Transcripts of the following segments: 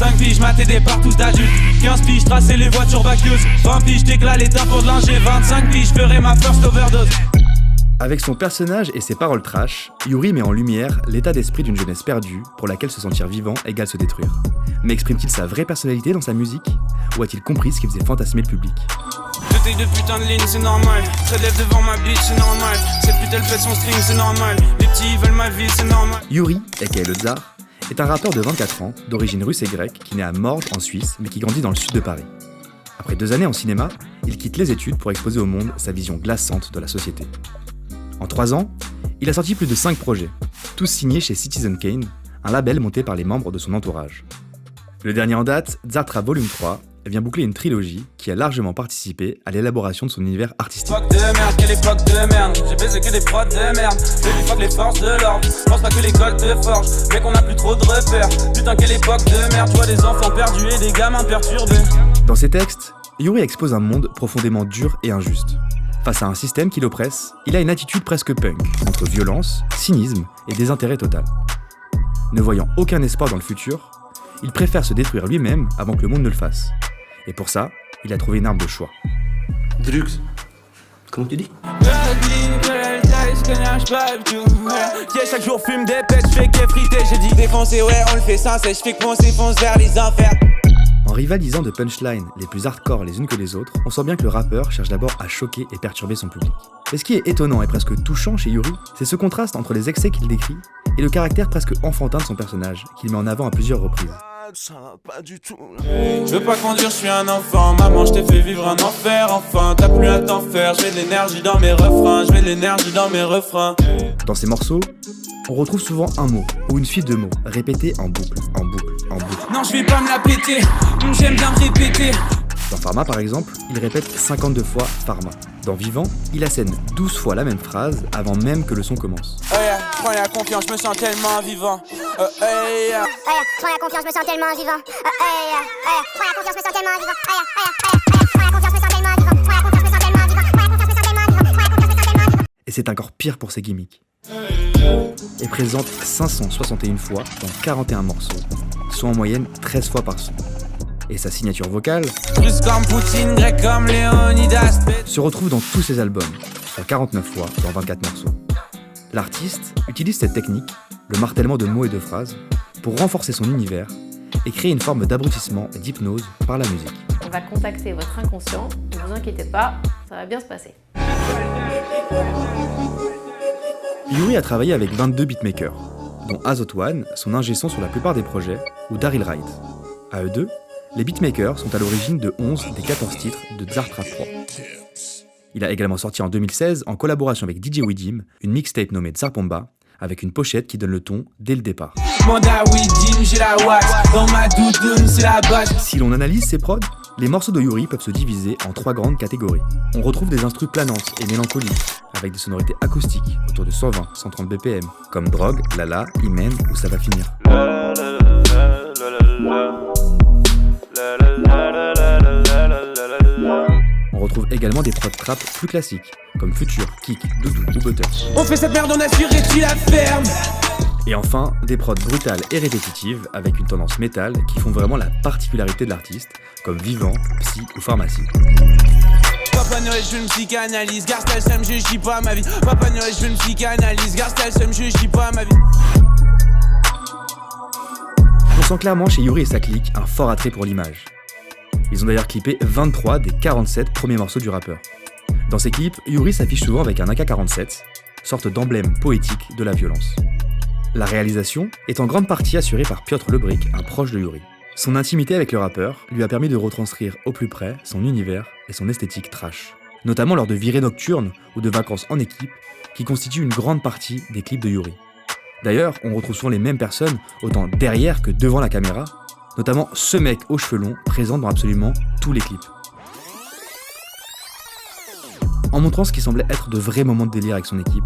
5 piges, maté des partout d'adultes. 15 piges, tracer les voitures vacueuses. 20 piges, t'éclats l'état pour de linger. 25 piges, ferai ma first overdose. Avec son personnage et ses paroles trash, Yuri met en lumière l'état d'esprit d'une jeunesse perdue pour laquelle se sentir vivant égale se détruire. Mais exprime-t-il sa vraie personnalité dans sa musique? Ou a-t-il compris ce qui faisait fantasmer le public? Je de putain de ligne, c'est normal. Je lève devant ma bitch, c'est normal. Cette pute elle fait son string, c'est normal. Les petits veulent ma vie, c'est normal. Yuri, aka le Tsar, est un rappeur de 24 ans, d'origine russe et grecque, qui naît à Morges en Suisse, mais qui grandit dans le sud de Paris. Après 2 années en cinéma, il quitte les études pour exposer au monde sa vision glaçante de la société. En 3 ans, il a sorti plus de 5 projets, tous signés chez Citizen Kane, un label monté par les membres de son entourage. Le dernier en date, Zartra Volume 3, vient boucler une trilogie qui a largement participé à l'élaboration de son univers artistique. Fuck de merde, quelle époque de merde. J'ai baisé que des prods de merde. Baby fuck les forces de l'ordre. Pense pas que l'école te forge. Mec on a plus trop de repères. Putain quelle époque de merde. Je vois des enfants perdus et des gamins perturbés. Dans ses textes, Yuri expose un monde profondément dur et injuste. Face à un système qui l'oppresse, il a une attitude presque punk, entre violence, cynisme et désintérêt total. Ne voyant aucun espoir dans le futur, il préfère se détruire lui-même avant que le monde ne le fasse. Et pour ça, il a trouvé une arme de choix. Drugs. Comment tu dis? Chaque jour fume des pets, je fais qu'effriter. J'ai dit défoncer, ouais on le fait sans cesse. Je fais que mon s'effonce vers les enfers. En rivalisant de punchlines les plus hardcore les unes que les autres, on sent bien que le rappeur cherche d'abord à choquer et perturber son public. Mais ce qui est étonnant et presque touchant chez Yuri, c'est ce contraste entre les excès qu'il décrit et le caractère presque enfantin de son personnage, qu'il met en avant à plusieurs reprises. Ça va pas du tout. Je veux pas conduire, je suis un enfant. Maman, je t'ai fait vivre un enfer. Enfin, t'as plus à t'en faire. J'ai de l'énergie dans mes refrains. Je mets de l'énergie dans mes refrains. Dans ces morceaux, on retrouve souvent un mot ou une suite de mots répétés en boucle, en boucle, en boucle. Non, je vais pas me la péter. J'aime bien me répéter. Dans Pharma par exemple, il répète 52 fois Pharma. Dans Vivant, il assène 12 fois la même phrase avant même que le son commence. Prends la confiance, je me sens tellement vivant. Prends la confiance, je me sens tellement vivant. Prends la confiance, je me sens tellement vivant. Prends la confiance, je me sens tellement vivant. Prends la confiance, je me sens tellement vivant. Prends la confiance, je me sens tellement vivant. Prends la confiance, je me sens tellement vivant. Et c'est encore pire pour ses gimmicks. Et présente 561 fois dans 41 morceaux, soit en moyenne 13 fois par son. Et sa signature vocale, Russe comme Poutine, grec comme Léonidas, se retrouve dans tous ses albums, soit 49 fois dans 24 morceaux. L'artiste utilise cette technique, le martèlement de mots et de phrases, pour renforcer son univers et créer une forme d'abrutissement et d'hypnose par la musique. On va contacter votre inconscient, ne vous inquiétez pas, ça va bien se passer. Yuri a travaillé avec 22 beatmakers, dont Azot One, son ingé son sur la plupart des projets, ou Daryl Wright. À eux deux, les beatmakers sont à l'origine de 11 des 14 titres de Zartra 3. Il a également sorti en 2016, en collaboration avec DJ Widim, une mixtape nommée Tsar Bomba, avec une pochette qui donne le ton dès le départ. j'ai la wax, dans ma doudoune, c'est la base. Si l'on analyse ces prods, les morceaux de Yuri peuvent se diviser en 3 grandes catégories. On retrouve des instrus planantes et mélancoliques, avec des sonorités acoustiques autour de 120-130 BPM, comme Drogue, Lala, Imen ou Ça va finir. On retrouve également des prods trap plus classiques, comme Future, Kick, Doudou ou Butter. On fait cette merde, on assure et tu la fermes. Et enfin, des prods brutales et répétitives, avec une tendance métal qui font vraiment la particularité de l'artiste, comme Vivant, Psy ou Pharmacie. Papa Noël, je veux une psychanalyse, garde ta sème, je dis pas ma vie. Papa Noël, je veux une psychanalyse, garde ta sème, je dis pas ma vie. On sent clairement chez Yuri et sa clique un fort attrait pour l'image. Ils ont d'ailleurs clippé 23 des 47 premiers morceaux du rappeur. Dans ces clips, Yuri s'affiche souvent avec un AK-47, sorte d'emblème poétique de la violence. La réalisation est en grande partie assurée par Piotr Lebrick, un proche de Yuri. Son intimité avec le rappeur lui a permis de retranscrire au plus près son univers et son esthétique trash, notamment lors de virées nocturnes ou de vacances en équipe, qui constituent une grande partie des clips de Yuri. D'ailleurs, on retrouve souvent les mêmes personnes, autant derrière que devant la caméra, notamment ce mec aux cheveux longs présent dans absolument tous les clips. En montrant ce qui semblait être de vrais moments de délire avec son équipe,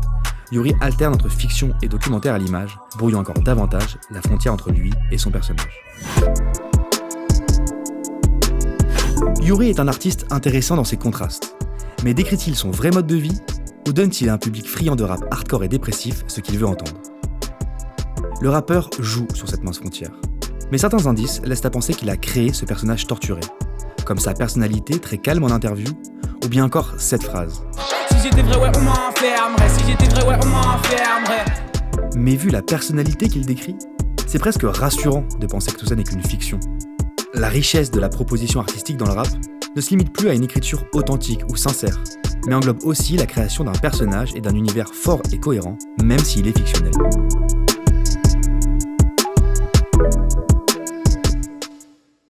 Yuri alterne entre fiction et documentaire à l'image, brouillant encore davantage la frontière entre lui et son personnage. Yuri est un artiste intéressant dans ses contrastes, mais décrit-il son vrai mode de vie ou donne-t-il à un public friand de rap hardcore et dépressif ce qu'il veut entendre ? Le rappeur joue sur cette mince frontière. Mais certains indices laissent à penser qu'il a créé ce personnage torturé, comme sa personnalité très calme en interview, ou bien encore cette phrase. Si j'étais vrai, ouais, on m'enfermerait. Si j'étais vrai, ouais, on m'enfermerait. Mais vu la personnalité qu'il décrit, c'est presque rassurant de penser que tout ça n'est qu'une fiction. La richesse de la proposition artistique dans le rap ne se limite plus à une écriture authentique ou sincère, mais englobe aussi la création d'un personnage et d'un univers fort et cohérent, même s'il est fictionnel.